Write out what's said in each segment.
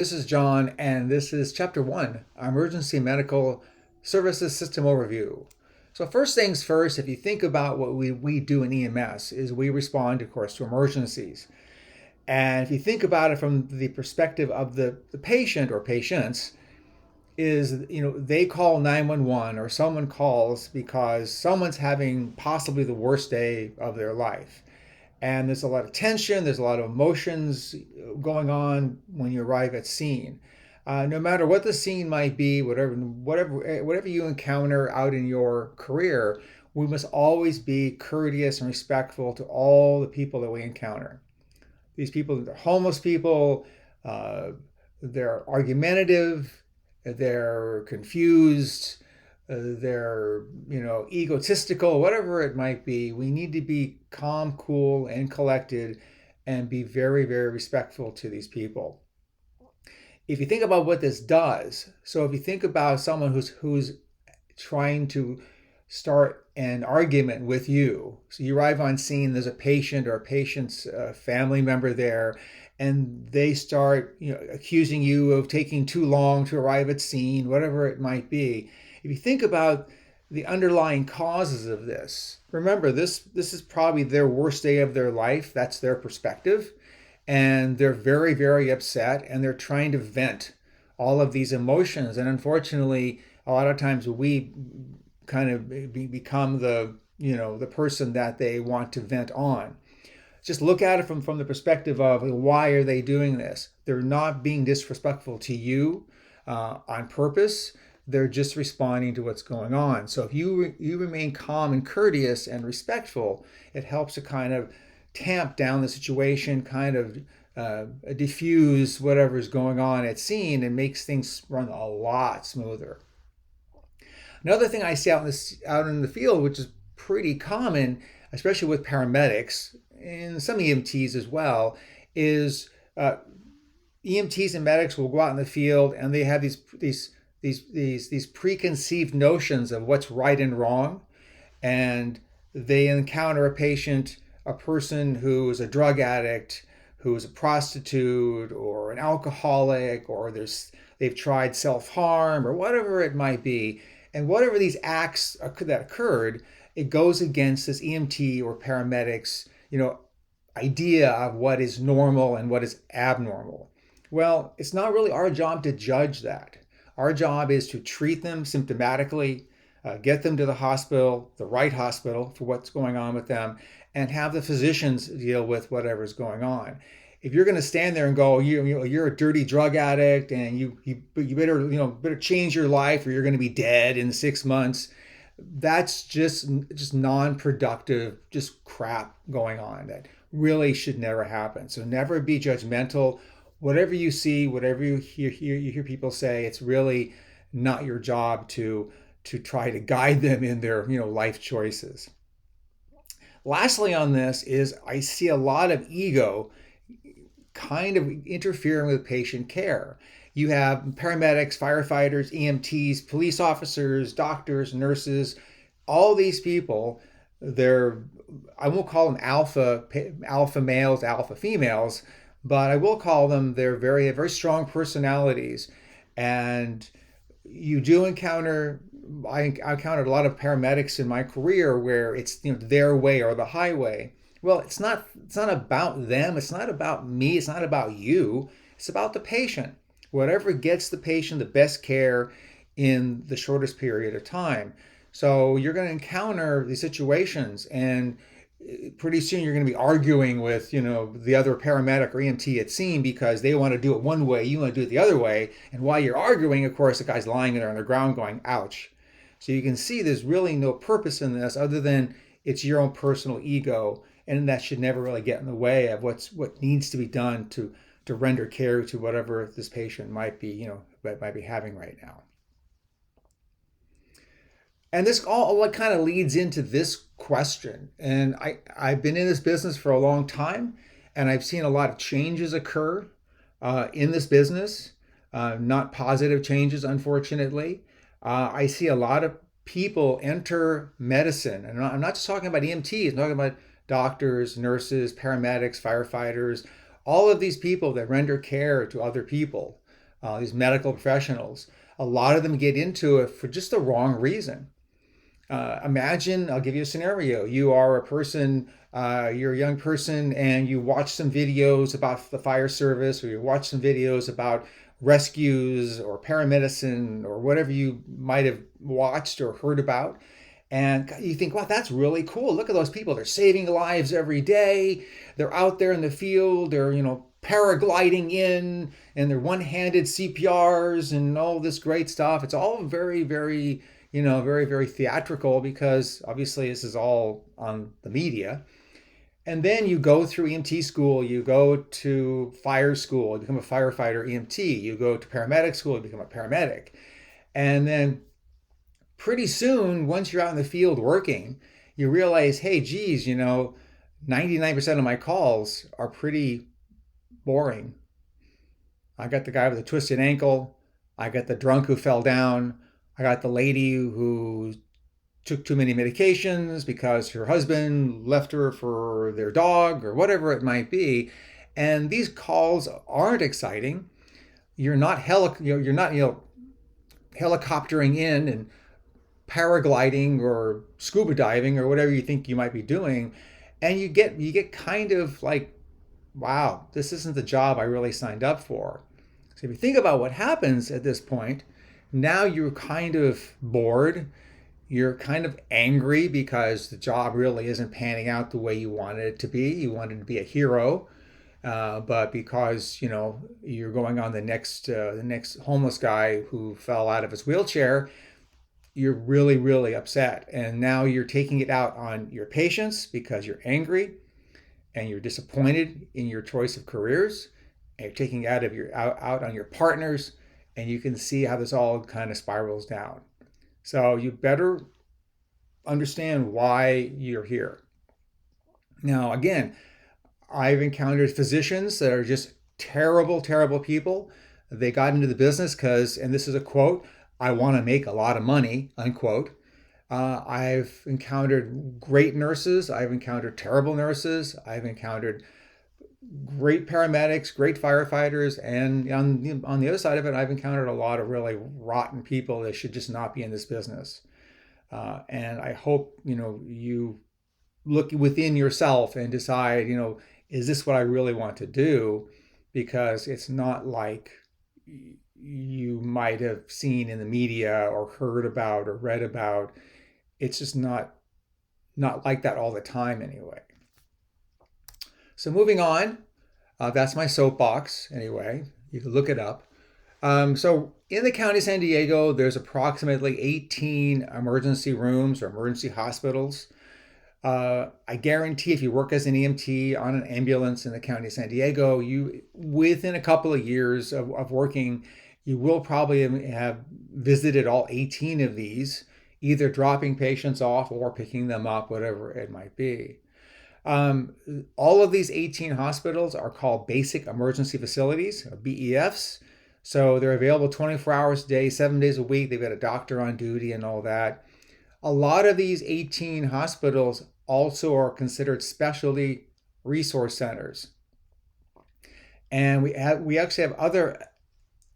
This is John, and this is Chapter 1, Emergency Medical Services System Overview. So first things first, if you think about what we do in EMS, is we respond, of course, to emergencies. And if you think about it from the perspective of the patient or patients, is they call 911 or someone calls because someone's having possibly the worst day of their life. And there's a lot of tension, there's a lot of emotions going on when you arrive at scene. No matter what the scene might be, whatever you encounter out in your career, we must always be courteous and respectful to all the people that we encounter. These people, they're homeless people, uh, they're argumentative, they're confused, they're egotistical, whatever it might be. We need to be calm, cool, and collected, and be very, very respectful to these people. If you think about what this does, so if you think about someone who's trying to start an argument with you, so you arrive on scene, there's a patient or a patient's family member there, and they start accusing you of taking too long to arrive at scene, whatever it might be. If you think about the underlying causes of this, remember this is probably their worst day of their life. That's their perspective, and they're very, very upset, and they're trying to vent all of these emotions. And unfortunately, a lot of times we kind of become the person that they want to vent on. Just look at it from the perspective of why are they doing this? They're not being disrespectful to you on purpose. They're just responding to what's going on. So if you remain calm and courteous and respectful, it helps to kind of tamp down the situation, kind of diffuse whatever's going on at scene, and makes things run a lot smoother. Another thing I see out in the field, which is pretty common, especially with paramedics and some EMTs as well, is EMTs and medics will go out in the field and they have these preconceived notions of what's right and wrong, and they encounter a person who is a drug addict, who is a prostitute or an alcoholic, or they've tried self-harm or whatever it might be, and whatever these acts that occurred, it goes against this EMT or paramedics idea of what is normal and what is abnormal. Well, it's not really our job to judge that. Our job is to treat them symptomatically, get them to the hospital, the right hospital for what's going on with them, and have the physicians deal with whatever's going on. If you're going to stand there and go, you're a dirty drug addict, and you better change your life, or you're going to be dead in 6 months, that's just non-productive, just crap going on that really should never happen. So never be judgmental. Whatever you see, whatever you hear people say, it's really not your job to try to guide them in their life choices. Lastly on this is I see a lot of ego kind of interfering with patient care. You have paramedics, firefighters, EMTs, police officers, doctors, nurses, all these people. I won't call them alpha males, alpha females, but I will call them, they're very, very strong personalities. And you do encounter, I encountered a lot of paramedics in my career where it's their way or the highway. Well, it's not about them, it's not about me, it's not about you, it's about the patient. Whatever gets the patient the best care in the shortest period of time. So you're going to encounter these situations, and pretty soon you're going to be arguing with the other paramedic or EMT at scene because they want to do it one way, you want to do it the other way, and while you're arguing, of course, the guy's lying there on the ground going ouch. So you can see there's really no purpose in this other than it's your own personal ego, and that should never really get in the way of what needs to be done to render care to whatever this patient might be having right now. And this all what kind of leads into this question. And I've been in this business for a long time, and I've seen a lot of changes occur in this business, not positive changes, unfortunately. I see a lot of people enter medicine, and I'm not just talking about EMTs, I'm talking about doctors, nurses, paramedics, firefighters, all of these people that render care to other people. these medical professionals. A lot of them get into it for just the wrong reason. Imagine, I'll give you a scenario. You are a person, you're a young person, and you watch some videos about the fire service, or you watch some videos about rescues or paramedicine or whatever you might have watched or heard about. And you think, wow, that's really cool. Look at those people. They're saving lives every day. They're out there in the field. They're, paragliding in, and they're one-handed CPRs and all this great stuff. It's all very, very, very, very theatrical because obviously this is all on the media. And then you go through EMT school, you go to fire school, you become a firefighter EMT, you go to paramedic school, you become a paramedic. And then pretty soon, once you're out in the field working, you realize, hey, geez, 99% of my calls are pretty boring. I got the guy with a twisted ankle. I got the drunk who fell down. I got the lady who took too many medications because her husband left her for their dog or whatever it might be. And these calls aren't exciting. You're not helicoptering in and paragliding or scuba diving or whatever you think you might be doing, and you get kind of like, wow, this isn't the job I really signed up for. So if you think about what happens at this point, now you're kind of bored. You're kind of angry because the job really isn't panning out the way you wanted it to be. You wanted to be a hero, but because you're going on the next homeless guy who fell out of his wheelchair, you're really, really upset. And now you're taking it out on your patients because you're angry and you're disappointed in your choice of careers, and you're taking it out on your partners, and you can see how this all kind of spirals down. So you better understand why you're here. Now, again, I've encountered physicians that are just terrible, terrible people. They got into the business because, and this is a quote, I want to make a lot of money, unquote. I've encountered great nurses. I've encountered terrible nurses. I've encountered great paramedics, great firefighters. And on the other side of it, I've encountered a lot of really rotten people that should just not be in this business. And I hope, you look within yourself and decide, is this what I really want to do? Because it's not like you might have seen in the media or heard about or read about. It's just not like that all the time anyway. So moving on, that's my soapbox anyway. You can look it up. So in the county of San Diego, there's approximately 18 emergency rooms or emergency hospitals. I guarantee if you work as an EMT on an ambulance in the county of San Diego, you within a couple of years of working, you will probably have visited all 18 of these, either dropping patients off or picking them up, whatever it might be. All of these 18 hospitals are called basic emergency facilities, or BEFs. So they're available 24 hours a day, 7 days a week. They've got a doctor on duty and all that. A lot of these 18 hospitals also are considered specialty resource centers. And we actually have other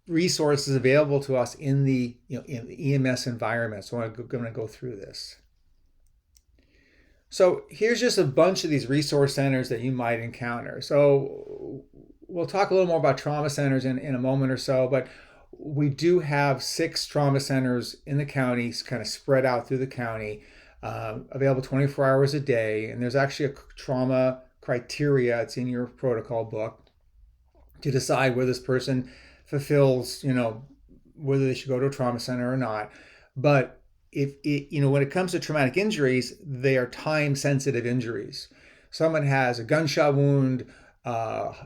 resources available to us in the EMS environment. So I'm going to go through this. So here's just a bunch of these resource centers that you might encounter. So we'll talk a little more about trauma centers in a moment or so, but we do have 6 trauma centers in the county, kind of spread out through the county, available 24 hours a day. And there's actually a trauma criteria, it's in your protocol book, to decide whether this person fulfills, whether they should go to a trauma center or not. But when it comes to traumatic injuries, they are time-sensitive injuries. Someone has a gunshot wound,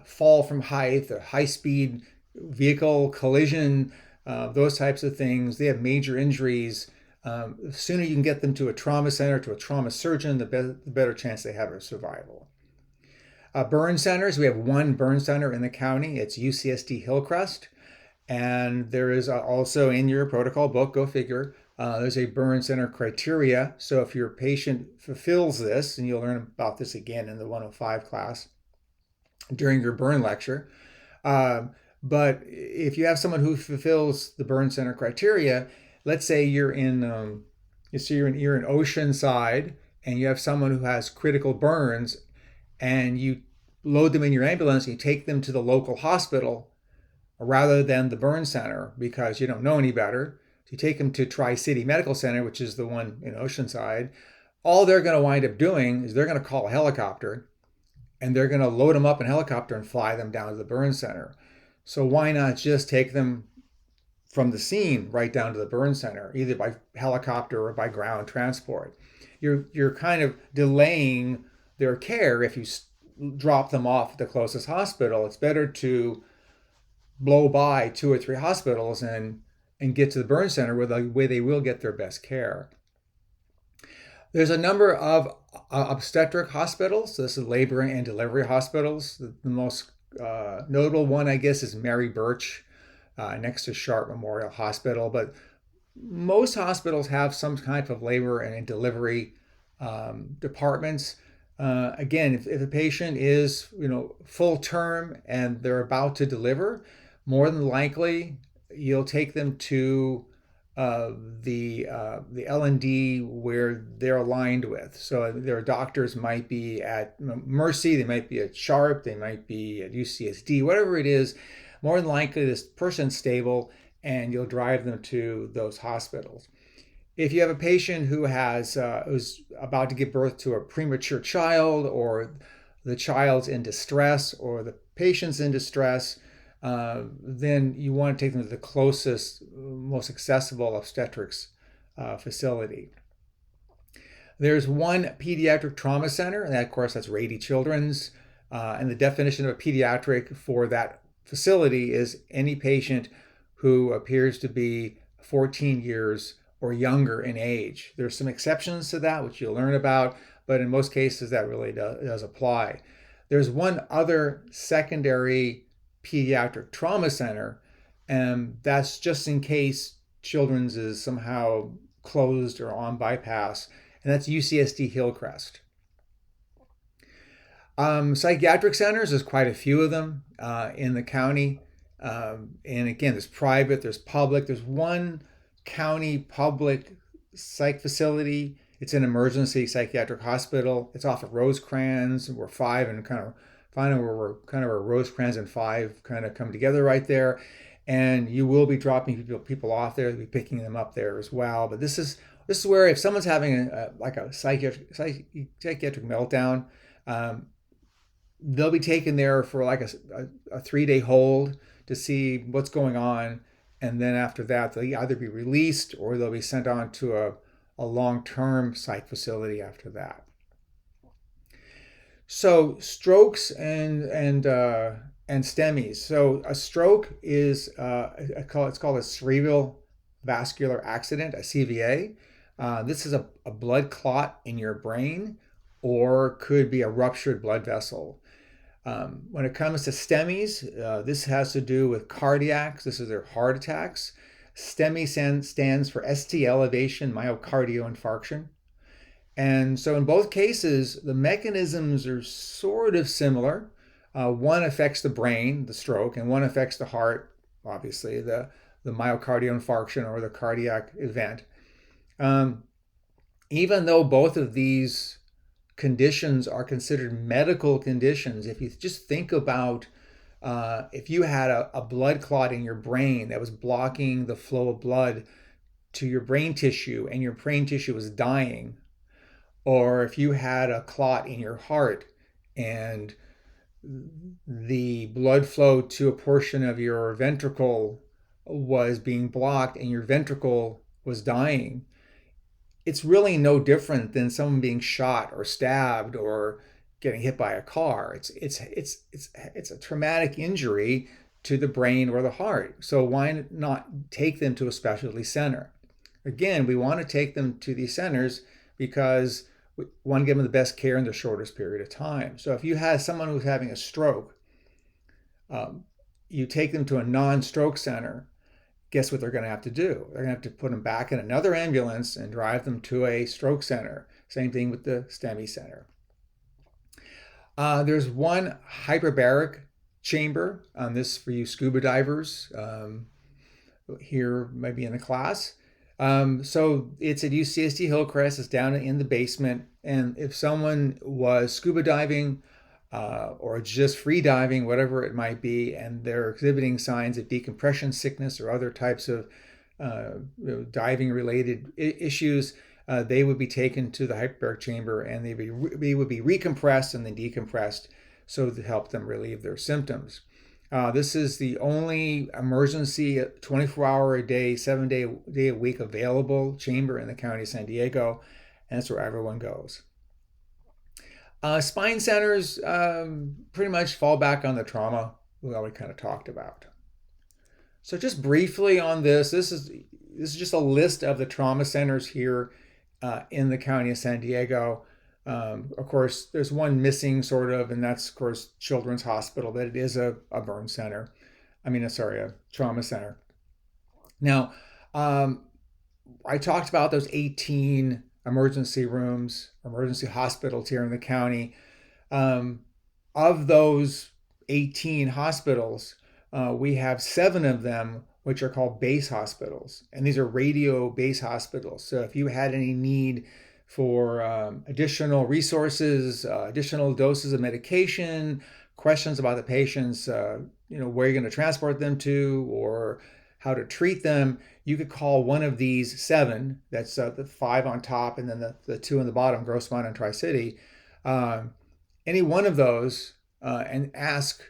fall from height, a high-speed vehicle collision, those types of things. They have major injuries. The sooner you can get them to a trauma center, to a trauma surgeon, the better chance they have of survival. Burn centers, we have one burn center in the county. It's UCSD Hillcrest. And there is also in your protocol book, go figure, there's a burn center criteria. So if your patient fulfills this, and you'll learn about this again in the 105 class during your burn lecture, But if you have someone who fulfills the burn center criteria, let's say you're in Oceanside and you have someone who has critical burns, and you load them in your ambulance and you take them to the local hospital rather than the burn center because you don't know any better. So you take them to Tri-City Medical Center, which is the one in Oceanside. All they're going to wind up doing is they're going to call a helicopter and they're going to load them up in a helicopter and fly them down to the burn center. So why not just take them from the scene right down to the burn center, either by helicopter or by ground transport? You're kind of delaying their care if you drop them off at the closest hospital. It's better to blow by 2 or 3 hospitals and get to the burn center where they will get their best care. There's a number of obstetric hospitals. So this is labor and delivery hospitals. The most notable one, I guess, is Mary Birch next to Sharp Memorial Hospital. But most hospitals have some kind of labor and delivery departments. Again, if a patient is full term and they're about to deliver, more than likely you'll take them to the L&D where they're aligned with. So their doctors might be at Mercy, they might be at Sharp, they might be at UCSD, whatever it is. More than likely this person's stable and you'll drive them to those hospitals. If you have a patient who who's about to give birth to a premature child, or the child's in distress, or the patient's in distress, then you want to take them to the closest, most accessible obstetrics facility. There's one pediatric trauma center, and of course that's Rady Children's. And the definition of a pediatric for that facility is any patient who appears to be 14 years or younger in age. There's some exceptions to that, which you'll learn about, but in most cases that really does apply. There's one other secondary pediatric trauma center, and that's just in case Children's is somehow closed or on bypass, and that's UCSD Hillcrest. Psychiatric centers, there's quite a few of them in the county. And again, there's private, there's public. There's one county public psych facility. It's an emergency psychiatric hospital. It's off of Rosecrans. We're 5 and kind of finding where Rosecrans and 5 kind of come together right there. And you will be dropping people off there. You'll be picking them up there as well. But this is where if someone's having a psychiatric meltdown, they'll be taken there for like a 3-day hold to see what's going on. And then after that, they'll either be released or they'll be sent on to a long-term psych facility after that. So strokes and STEMIs. So a stroke is it's called a cerebral vascular accident, a CVA. This is a blood clot in your brain, or could be a ruptured blood vessel. When it comes to STEMIs, this has to do with cardiacs. This is their heart attacks. STEMI stands for ST elevation myocardial infarction. And so in both cases, the mechanisms are sort of similar. One affects the brain, the stroke, and one affects the heart, obviously, the myocardial infarction or the cardiac event. Even though both of these conditions are considered medical conditions, if you just think about if you had a blood clot in your brain that was blocking the flow of blood to your brain tissue and your brain tissue was dying, or if you had a clot in your heart and the blood flow to a portion of your ventricle was being blocked and your ventricle was dying, it's really no different than someone being shot or stabbed or getting hit by a car. It's a traumatic injury to the brain or the heart. So why not take them to a specialty center? Again, we want to take them to these centers because we want to give them the best care in the shortest period of time. So if you have someone who's having a stroke, you take them to a non-stroke center, guess what they're going to have to do? They're going to have to put them back in another ambulance and drive them to a stroke center. Same thing with the STEMI center. There's one hyperbaric chamber. This for you scuba divers here, maybe in the class. So it's at UCSD Hillcrest. It's down in the basement. And if someone was scuba diving or just free diving, whatever it might be, and they're exhibiting signs of decompression sickness or other types of diving related issues, they would be taken to the hyperbaric chamber and they would be recompressed and then decompressed so to help them relieve their symptoms. This is the only emergency 24-hour a day, 7-day a week available chamber in the county of San Diego, and that's where everyone goes. Spine centers pretty much fall back on the trauma we already kind of talked about. So just briefly on this is just a list of the trauma centers here in the county of San Diego. Of course, there's one missing sort of, and that's of course Children's Hospital, but it is a burn center. A trauma center. Now, I talked about those 18 emergency rooms, emergency hospitals here in the county. Of those 18 hospitals, we have 7 of them which are called base hospitals, and these are radio base hospitals. So if you had any need for additional resources, additional doses of medication, questions about the patients, where you're going to transport them to or how to treat them, you could call one of these 7, that's the 5 on top and then the 2 on the bottom, Grossmont and Tri-City, any one of those, and ask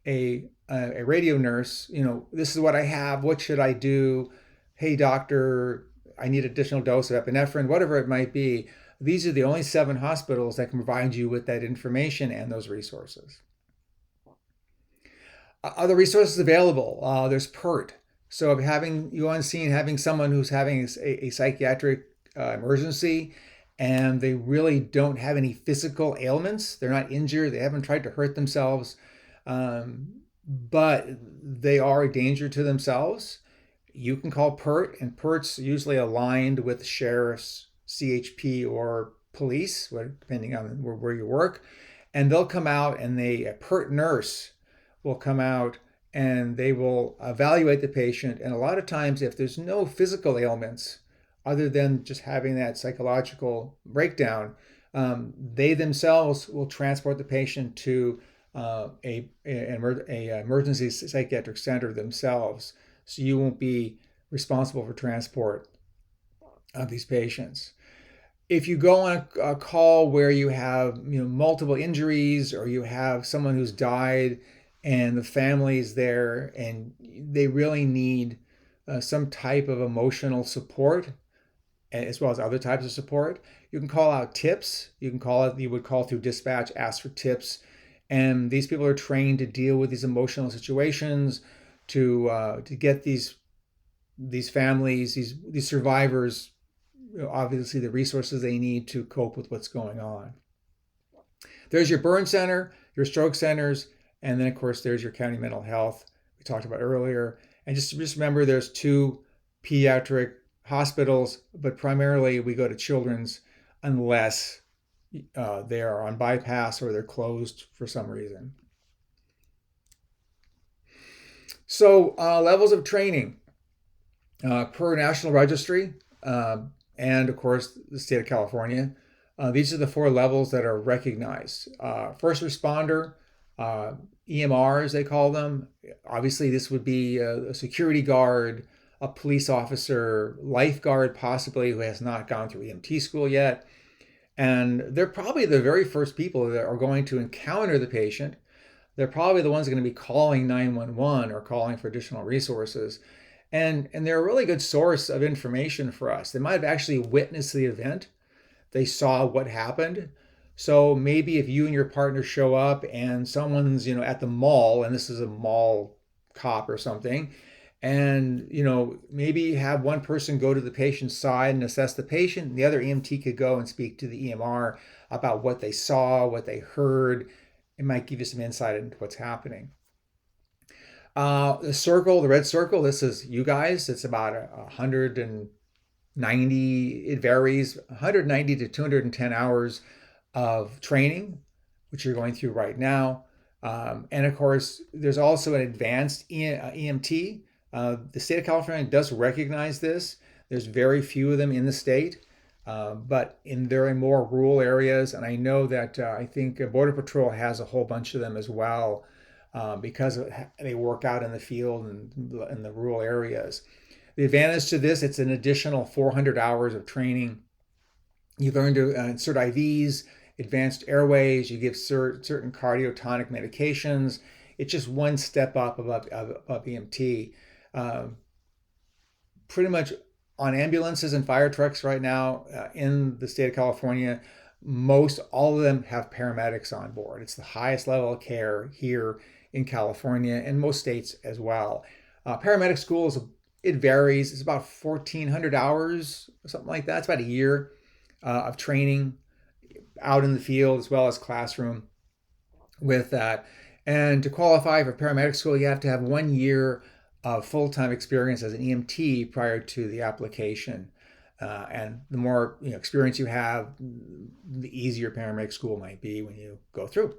a radio nurse, this is what I have, what should I do? Hey, doctor, I need additional dose of epinephrine, whatever it might be. These are the only 7 hospitals that can provide you with that information and those resources. Other resources available, there's PERT. So if you on scene having someone who's having a psychiatric emergency and they really don't have any physical ailments, they're not injured, they haven't tried to hurt themselves, but they are a danger to themselves, you can call PERT, and PERT's usually aligned with sheriff's, CHP, or police, depending on where you work, and they'll come out and a PERT nurse will come out and they will evaluate the patient. And a lot of times, if there's no physical ailments other than just having that psychological breakdown, they themselves will transport the patient to a emergency psychiatric center themselves. So you won't be responsible for transport of these patients. If you go on a call where you have multiple injuries, or you have someone who's died and the family's there and they really need some type of emotional support as well as other types of support, you can call out tips. You would call through dispatch, ask for tips, and these people are trained to deal with these emotional situations, to get these families, these survivors, obviously the resources they need to cope with what's going on. There's your burn center, your stroke centers, and then of course there's your county mental health we talked about earlier. And just remember, there's 2 pediatric hospitals, but primarily we go to children's unless they are on bypass or they're closed for some reason. So levels of training per National Registry, and of course the state of California. These are the 4 levels that are recognized. First responder, EMRs they call them. Obviously this would be a security guard, a police officer, lifeguard possibly, who has not gone through EMT school yet. And they're probably the very first people that are going to encounter the patient. They're probably the ones going to be calling 911 or calling for additional resources. And they're a really good source of information for us. They might have actually witnessed the event. They saw what happened. So maybe if you and your partner show up and someone's, at the mall, and this is a mall cop or something, and, maybe have one person go to the patient's side and assess the patient, and the other EMT could go and speak to the EMR about what they saw, what they heard. It might give you some insight into what's happening. The red circle, this is you guys. It's about 190, it varies, 190 to 210 hours of training, which you're going through right now. And of course, there's also an advanced EMT. The state of California does recognize this. There's very few of them in the state, but they're in more rural areas. And I know that I think Border Patrol has a whole bunch of them as well, because they work out in the field and in the rural areas. The advantage to this, it's an additional 400 hours of training. You learn to insert IVs, advanced airways, you give certain cardiotonic medications. It's just one step up above EMT. Pretty much on ambulances and fire trucks right now in the state of California, most all of them have paramedics on board. It's the highest level of care here in California and most states as well. Paramedic schools, it varies. It's about 1,400 hours, something like that. It's about a year of training out in the field as well as classroom with that. And to qualify for paramedic school, you have to have 1 year of full-time experience as an EMT prior to the application. And the more experience you have, the easier paramedic school might be when you go through.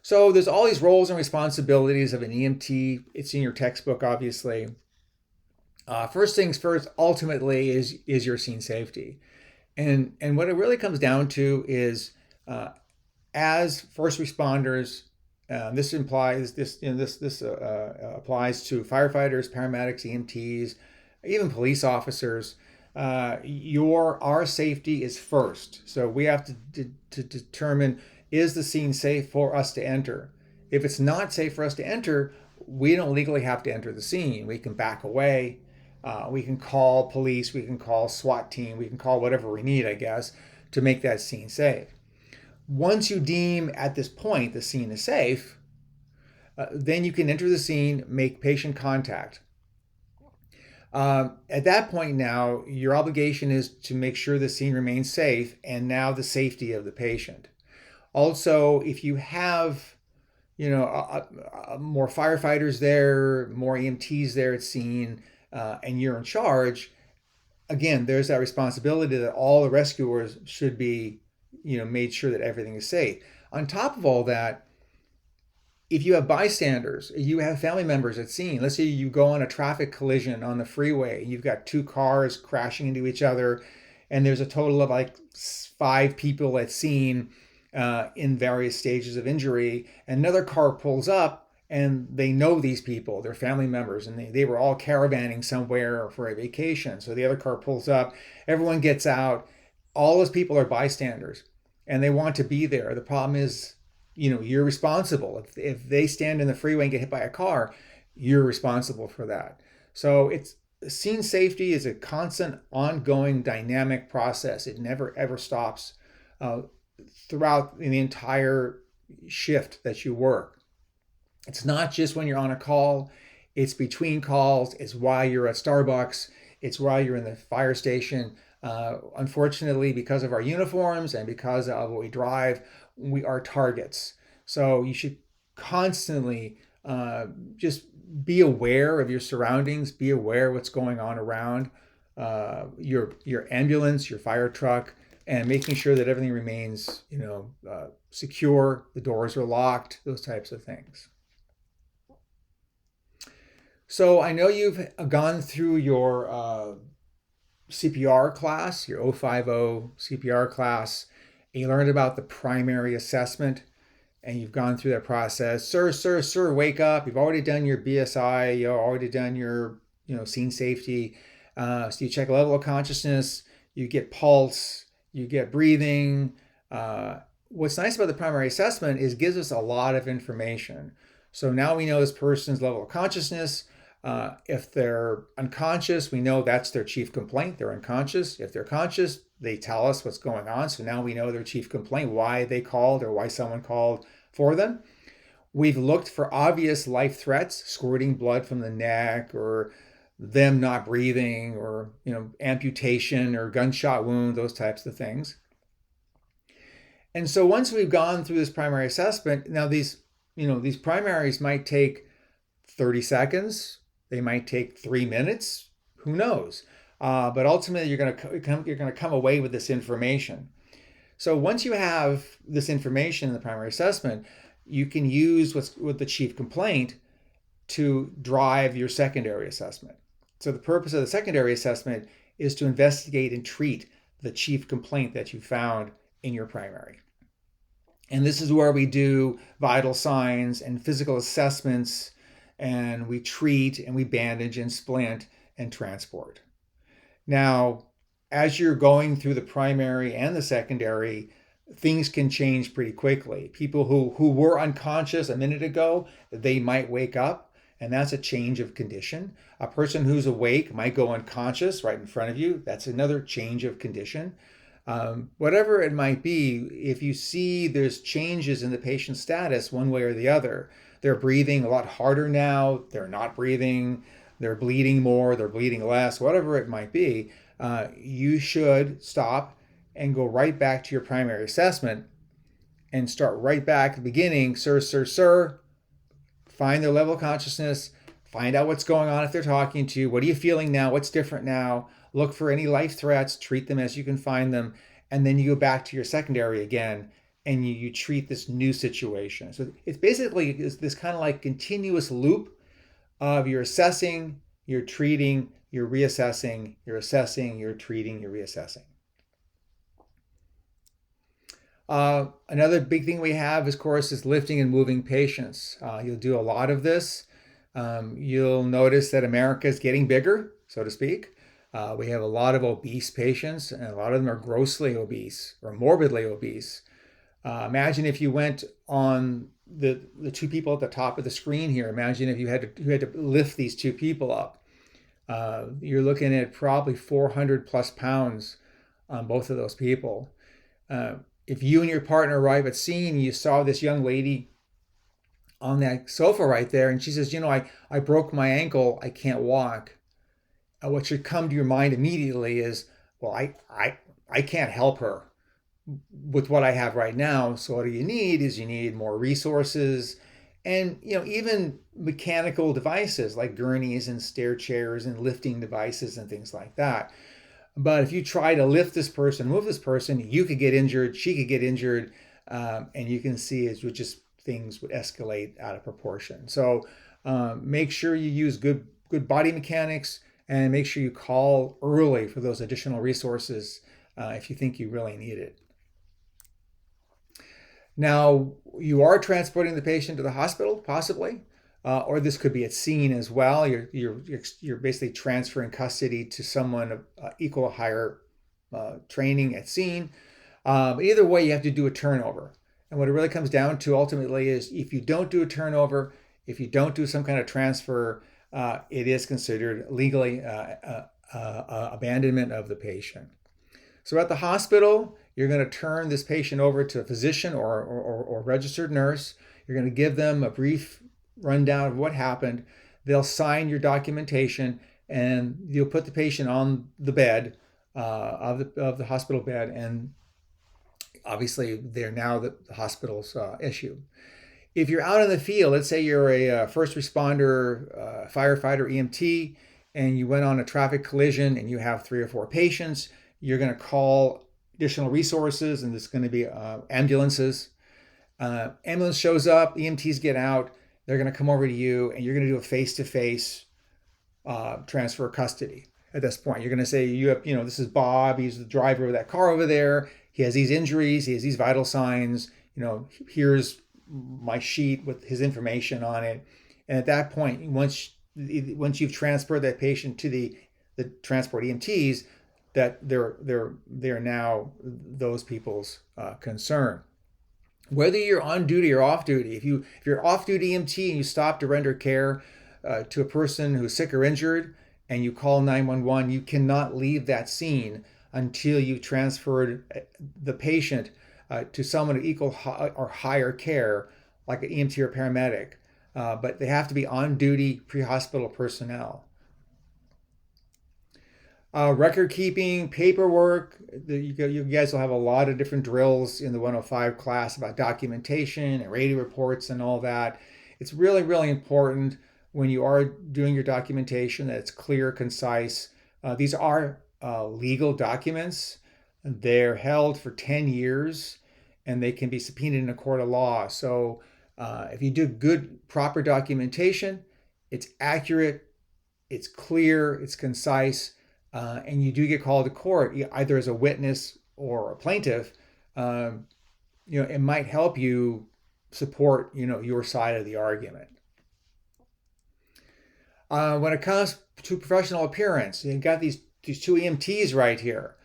So there's all these roles and responsibilities of an EMT. It's in your textbook, obviously. First things first, ultimately, is your scene safety. And what it really comes down to is, as first responders, this applies to firefighters, paramedics, EMTs, even police officers. Our safety is first. So we have to determine, is the scene safe for us to enter? If it's not safe for us to enter, we don't legally have to enter the scene. We can back away. We can call police, we can call SWAT team, we can call whatever we need, I guess, to make that scene safe. Once you deem at this point the scene is safe, then you can enter the scene, make patient contact. At that point now, your obligation is to make sure the scene remains safe and now the safety of the patient. Also, if you have more firefighters there, more EMTs there at scene, and you're in charge, again, there's that responsibility that all the rescuers should be, made sure that everything is safe. On top of all that, if you have bystanders, you have family members at scene. Let's say you go on a traffic collision on the freeway. You've got two cars crashing into each other, and there's a total of like 5 people at scene in various stages of injury. Another car pulls up, and they know these people, they're family members, and they were all caravanning somewhere for a vacation. So the other car pulls up, everyone gets out, all those people are bystanders, and they want to be there. The problem is, you're responsible. If they stand in the freeway and get hit by a car, you're responsible for that. So scene safety is a constant, ongoing, dynamic process. It never, ever stops throughout the entire shift that you work. It's not just when you're on a call, it's between calls, it's while you're at Starbucks, it's while you're in the fire station. Unfortunately, because of our uniforms and because of what we drive, we are targets. So you should constantly just be aware of your surroundings, be aware of what's going on around your ambulance, your fire truck, and making sure that everything remains, secure, the doors are locked, those types of things. So I know you've gone through your CPR class, your 050 CPR class, and you learned about the primary assessment, and you've gone through that process. Sir, wake up. You've already done your BSI, you've already done your, scene safety. So you check level of consciousness, you get pulse, you get breathing. What's nice about the primary assessment is it gives us a lot of information. So now we know this person's level of consciousness. If they're unconscious, we know that's their chief complaint. They're unconscious. If they're conscious, they tell us what's going on. So now we know their chief complaint, why they called or why someone called for them. We've looked for obvious life threats, squirting blood from the neck, or them not breathing, or amputation or gunshot wound, those types of things. And so once we've gone through this primary assessment, now these primaries might take 30 seconds. They might take 3 minutes. Who knows? But ultimately, you're going to come away with this information. So once you have this information in the primary assessment, you can use what's with the chief complaint to drive your secondary assessment. So the purpose of the secondary assessment is to investigate and treat the chief complaint that you found in your primary. And this is where we do vital signs and physical assessments, and we treat and we bandage and splint and transport. Now, as you're going through the primary and the secondary, things can change pretty quickly. People who were unconscious a minute ago, they might wake up, and that's a change of condition. A person who's awake might go unconscious right in front of you. That's another change of condition. Whatever it might be, if you see there's changes in the patient's status one way or the other, they're breathing a lot harder now, they're not breathing, they're bleeding more, they're bleeding less, whatever it might be, you should stop and go right back to your primary assessment and start right back at the beginning. Sir, find their level of consciousness, find out what's going on if they're talking to you. What are you feeling now? What's different now? Look for any life threats, treat them as you can find them, and then you go back to your secondary again and you treat this new situation. So it's basically this kind of like continuous loop of you're assessing, you're treating, you're reassessing, you're assessing, you're treating, you're reassessing. Another big thing we have, of course, is lifting and moving patients. You'll do a lot of this. You'll notice that America is getting bigger, so to speak. We have a lot of obese patients, and a lot of them are grossly obese or morbidly obese. Imagine if you went on the two people at the top of the screen here. Imagine if you had to lift these two people up. You're looking at probably 400 plus pounds on both of those people. If you and your partner arrive at scene, you saw this young lady on that sofa right there, and she says, I broke my ankle, I can't walk. What should come to your mind immediately is, well, I can't help her with what I have right now. So what you need more resources and, even mechanical devices like gurneys and stair chairs and lifting devices and things like that. But if you try to lift this person, move this person, you could get injured, she could get injured, and you can see things would escalate out of proportion. So make sure you use good body mechanics, and make sure you call early for those additional resources if you think you really need it. Now, you are transporting the patient to the hospital, possibly, or this could be at scene as well. You're basically transferring custody to someone of equal or higher training at scene. But either way, you have to do a turnover. And what it really comes down to ultimately is if you don't do a turnover, if you don't do some kind of transfer, it is considered legally abandonment of the patient. So at the hospital, you're going to turn this patient over to a physician or registered nurse. You're going to give them a brief rundown of what happened. They'll sign your documentation, and you'll put the patient on the bed of the hospital bed, and obviously they're now the hospital's issue. If you're out in the field, let's say you're a first responder, firefighter, EMT, and you went on a traffic collision and you have 3 or 4 patients, you're going to call additional resources, and there's going to be ambulances. Ambulance shows up, EMTs get out, they're going to come over to you, and you're going to do a face-to-face transfer of custody. At this point, you're going to say, this is Bob, he's the driver of that car over there, he has these injuries, he has these vital signs, here's my sheet with his information on it. And at that point, once you've transferred that patient to the transport EMTs, that they're now those people's concern. Whether you're on duty or off duty, if you're off duty EMT and you stop to render care to a person who's sick or injured and you call 911, you cannot leave that scene until you transferred the patient to someone of equal or higher care, like an EMT or paramedic. But they have to be on duty pre-hospital personnel. Record keeping, paperwork, you guys will have a lot of different drills in the 105 class about documentation and radio reports and all that. It's really, really important when you are doing your documentation that it's clear, concise. These are legal documents. They're held for 10 years and they can be subpoenaed in a court of law. So If you do good, proper documentation, it's accurate, it's clear, it's concise, and you do get called to court either as a witness or a plaintiff. It might help you support your side of the argument. When it comes to professional appearance, you've got these two EMTs right here.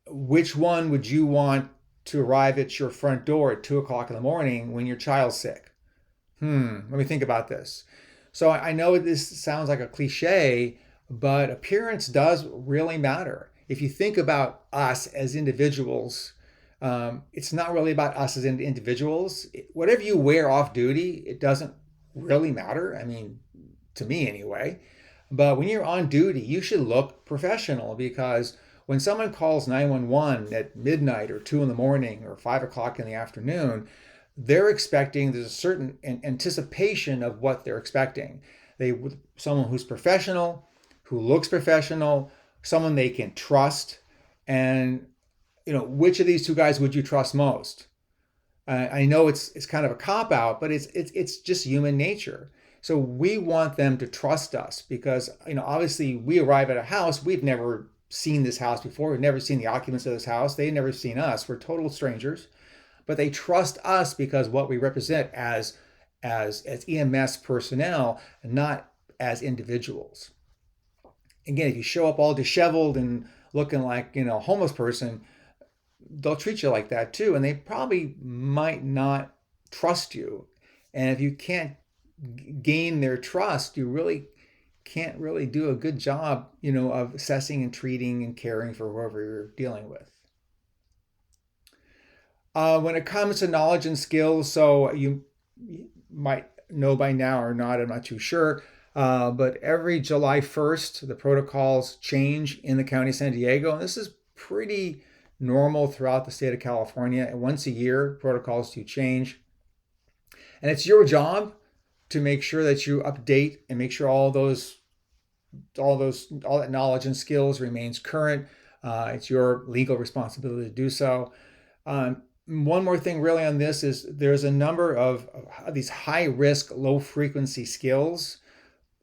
Which one would you want to arrive at your front door at 2 o'clock in the morning when your child's sick? Let me think about this. So I know this sounds like a cliche, but appearance does really matter. If you think about us as individuals, it's not really about us as individuals. Whatever you wear off duty, it doesn't really matter. I mean, to me anyway. But when you're on duty, you should look professional, because when someone calls 911 at midnight or 2 in the morning or 5 o'clock in the afternoon, there's a certain anticipation of what they're expecting. Someone who's professional, who looks professional, someone they can trust. And which of these two guys would you trust most? I know it's kind of a cop out, but it's just human nature. So we want them to trust us because obviously we arrive at a house, we've never seen this house before, we've never seen the occupants of this house, they've never seen us, we're total strangers, but they trust us because what we represent as EMS personnel, not as individuals. Again, if you show up all disheveled and looking like a homeless person, they'll treat you like that too, and they probably might not trust you. And if you can't gain their trust, you really can't really do a good job of assessing and treating and caring for whoever you're dealing with. When it comes to knowledge and skills, so you might know by now or not, I'm not too sure, but every July 1st the protocols change in the county of San Diego, and this is pretty normal throughout the state of California. And once a year protocols do change, and it's your job to make sure that you update and make sure all that knowledge and skills remains current. It's your legal responsibility to do so. One more thing really on this is there's a number of these high risk, low frequency skills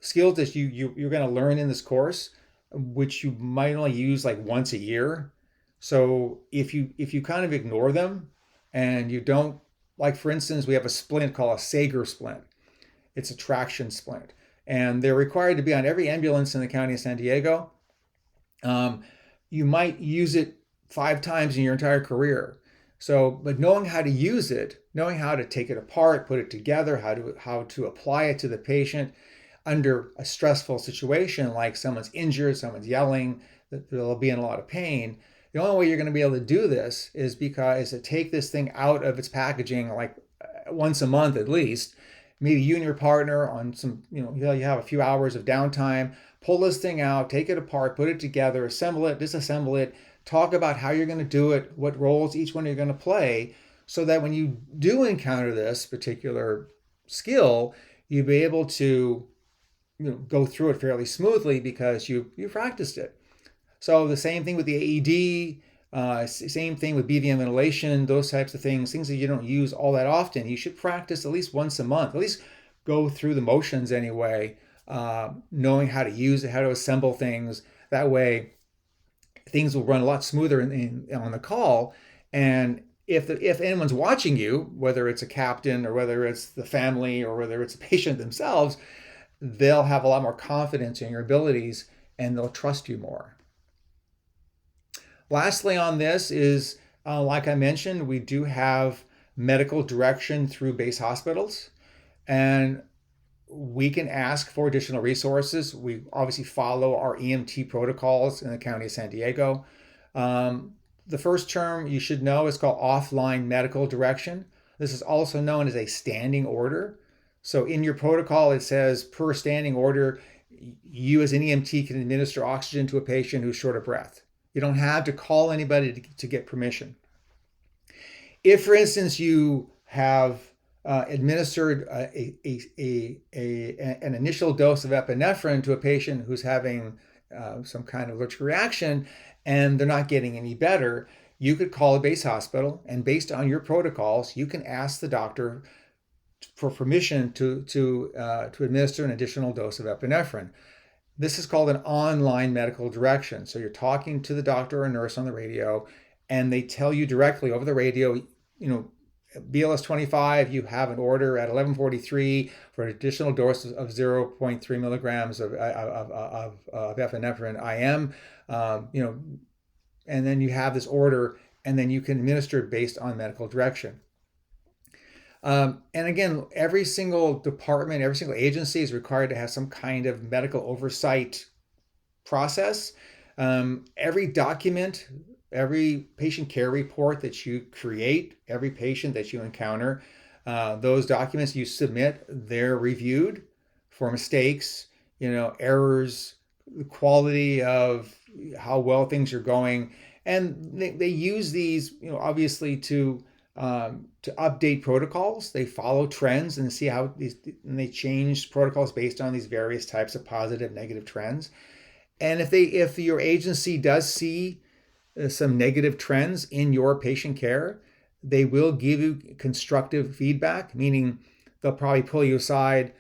that you're going to learn in this course, which you might only use like once a year. So if you kind of ignore them and you don't, like for instance, we have a splint called a Sager splint. It's a traction splint, and they're required to be on every ambulance in the county of San Diego. You might use it 5 times in your entire career. So, but knowing how to use it, knowing how to take it apart, put it together, how to apply it to the patient under a stressful situation, like someone's injured, someone's yelling, they'll be in a lot of pain. The only way you're going to be able to do this is to take this thing out of its packaging like once a month at least. Maybe you and your partner on some, you have a few hours of downtime, pull this thing out, take it apart, put it together, assemble it, disassemble it, talk about how you're going to do it, what roles each one you're going to play, so that when you do encounter this particular skill, you'll be able to go through it fairly smoothly because you practiced it. So the same thing with the AED, same thing with BVM ventilation, those types of things that you don't use all that often. You should practice at least once a month, at least go through the motions anyway, knowing how to use it, how to assemble things. That way things will run a lot smoother on the call. And if anyone's watching you, whether it's a captain or whether it's the family or whether it's a patient themselves, they'll have a lot more confidence in your abilities and they'll trust you more. Lastly on this is, like I mentioned, we do have medical direction through base hospitals, and we can ask for additional resources. We obviously follow our EMT protocols in the county of San Diego. The first term you should know is called offline medical direction. This is also known as a standing order. So in your protocol, it says per standing order, you as an EMT can administer oxygen to a patient who's short of breath. You don't have to call anybody to get permission. If, for instance, you have administered an initial dose of epinephrine to a patient who's having some kind of allergic reaction and they're not getting any better, you could call a base hospital, and based on your protocols, you can ask the doctor for permission to administer an additional dose of epinephrine. This is called an online medical direction. So you're talking to the doctor or nurse on the radio, and they tell you directly over the radio, BLS 25, you have an order at 11:43 for an additional dose of 0.3 milligrams of epinephrine IM. And then you have this order, and then you can administer it based on medical direction. And again, every single department, every single agency is required to have some kind of medical oversight process. Every document, every patient care report that you create, every patient that you encounter, those documents you submit, they're reviewed for mistakes, errors, the quality of how well things are going. And they use these, obviously to update protocols. They follow trends and see how and they change protocols based on these various types of positive, negative trends. And if your agency does see some negative trends in your patient care, they will give you constructive feedback, meaning they'll probably pull you aside,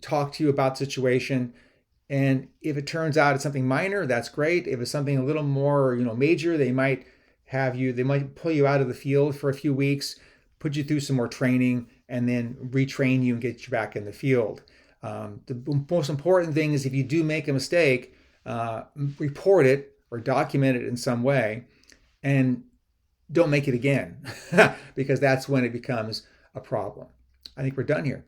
talk to you about the situation. And if it turns out it's something minor, that's great. If it's something a little more, major, they might pull you out of the field for a few weeks, put you through some more training, and then retrain you and get you back in the field. The most important thing is if you do make a mistake, report it or document it in some way, and don't make it again, because that's when it becomes a problem. I think we're done here.